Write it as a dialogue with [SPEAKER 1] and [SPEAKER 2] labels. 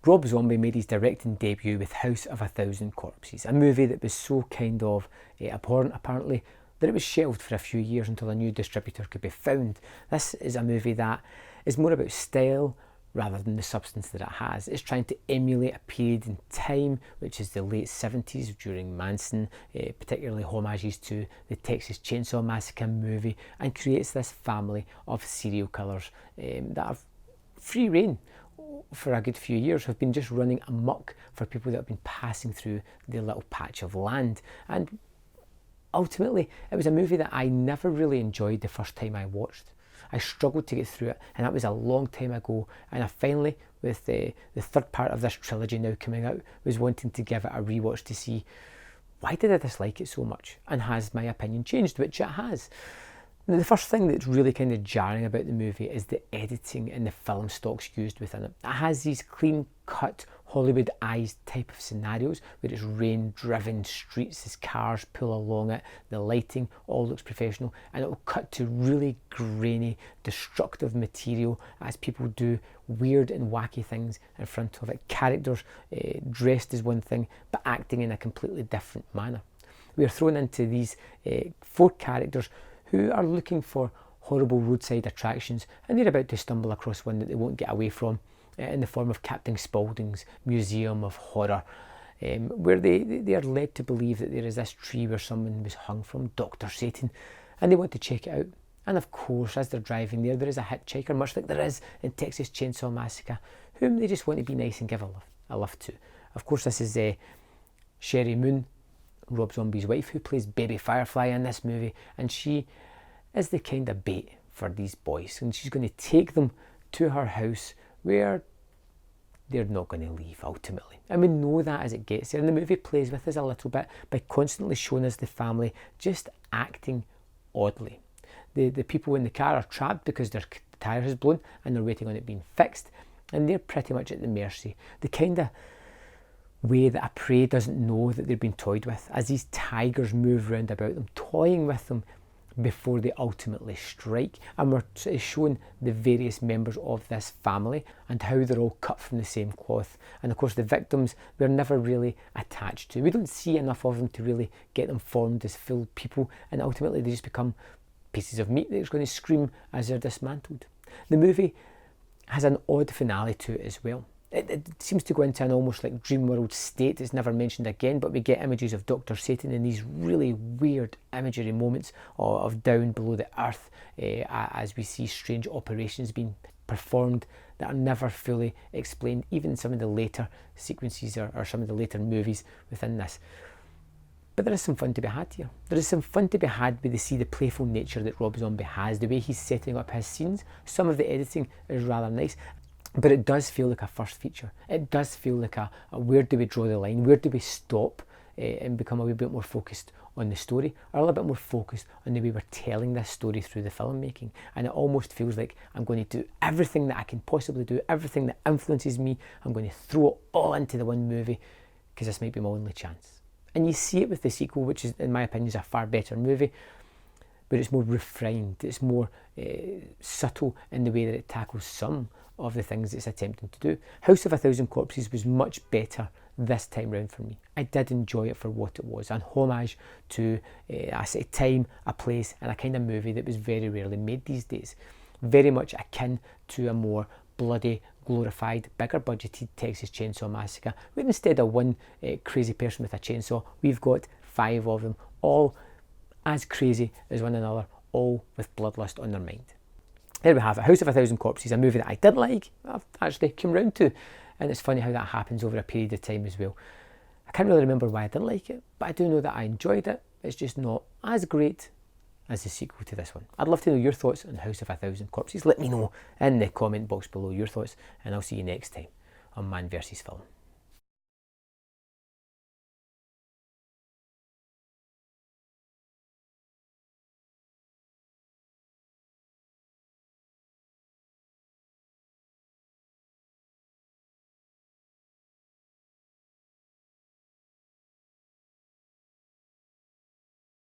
[SPEAKER 1] Rob Zombie made his directing debut with House of a Thousand Corpses, a movie that was so kind of abhorrent apparently that it was shelved for a few years until a new distributor could be found. This is a movie that is more about style rather than the substance that it has. It's trying to emulate a period in time, which is the late 70s during Manson, particularly homages to the Texas Chainsaw Massacre movie, and creates this family of serial killers that have free reign for a good few years, have been just running amok for people that have been passing through their little patch of land. And ultimately, it was a movie that I never really enjoyed the first time I watched. I struggled to get through it, and that was a long time ago. And I finally, with the third part of this trilogy now coming out, was wanting to give it a rewatch to see why did I dislike it so much, and has my opinion changed, which it has. Now, the first thing that's really kind of jarring about the movie is the editing and the film stocks used within it. It has these clean-cut, Hollywood-eyes type of scenarios where it's rain-driven streets as cars pull along it, the lighting all looks professional, and it'll cut to really grainy, destructive material as people do weird and wacky things in front of it. Characters dressed as one thing but acting in a completely different manner. We are thrown into these 4 characters who are looking for horrible roadside attractions, and they're about to stumble across one that they won't get away from in the form of Captain Spaulding's Museum of Horror, where they are led to believe that there is this tree where someone was hung from, Dr. Satan, and they want to check it out. And of course, as they're driving there is a hitchhiker, much like there is in Texas Chainsaw Massacre, whom they just want to be nice and give a lift to. Of course, this is Sherry Moon, Rob Zombie's wife, who plays baby Firefly in this movie, and she is the kind of bait for these boys, and she's going to take them to her house where they're not going to leave ultimately. And we know that as it gets there, and the movie plays with us a little bit by constantly showing us the family just acting oddly. The people in the car are trapped because their tyre has blown and they're waiting on it being fixed, and they're pretty much at the mercy. The kind of way that a prey doesn't know that they're being toyed with, as these tigers move round about them, toying with them before they ultimately strike. And we're showing the various members of this family and how they're all cut from the same cloth. And of course the victims we're never really attached to. We don't see enough of them to really get them formed as full people, and ultimately they just become pieces of meat that's going to scream as they're dismantled. The movie has an odd finale to it as well. It seems to go into an almost like dream world state. It's never mentioned again, but we get images of Dr. Satan in these really weird imagery moments of down below the earth as we see strange operations being performed that are never fully explained, even in some of the later sequences or some of the later movies within this. But there is some fun to be had here. There is some fun to be had with the playful nature that Rob Zombie has, the way he's setting up his scenes. Some of the editing is rather nice. But it does feel like a first feature. It does feel like a where do we draw the line? Where do we stop and become a wee bit more focused on the story, or a little bit more focused on the way we're telling this story through the filmmaking? And it almost feels like I'm going to do everything that I can possibly do, everything that influences me, I'm going to throw it all into the one movie because this might be my only chance. And you see it with the sequel, which is, in my opinion, is a far better movie, but it's more refined, it's more subtle in the way that it tackles some of the things it's attempting to do. House of a Thousand Corpses was much better this time round for me. I did enjoy it for what it was, an homage to a time, a place, and a kind of movie that was very rarely made these days. Very much akin to a more bloody, glorified, bigger budgeted Texas Chainsaw Massacre, where instead of one crazy person with a chainsaw, we've got 5 of them, all as crazy as one another, all with bloodlust on their mind. There we have it, House of a Thousand Corpses, a movie that I did like, I've actually come round to, and it's funny how that happens over a period of time as well. I can't really remember why I didn't like it, but I do know that I enjoyed it. It's just not as great as the sequel to this one. I'd love to know your thoughts on House of a Thousand Corpses. Let me know in the comment box below your thoughts, and I'll see you next time on Man vs Film.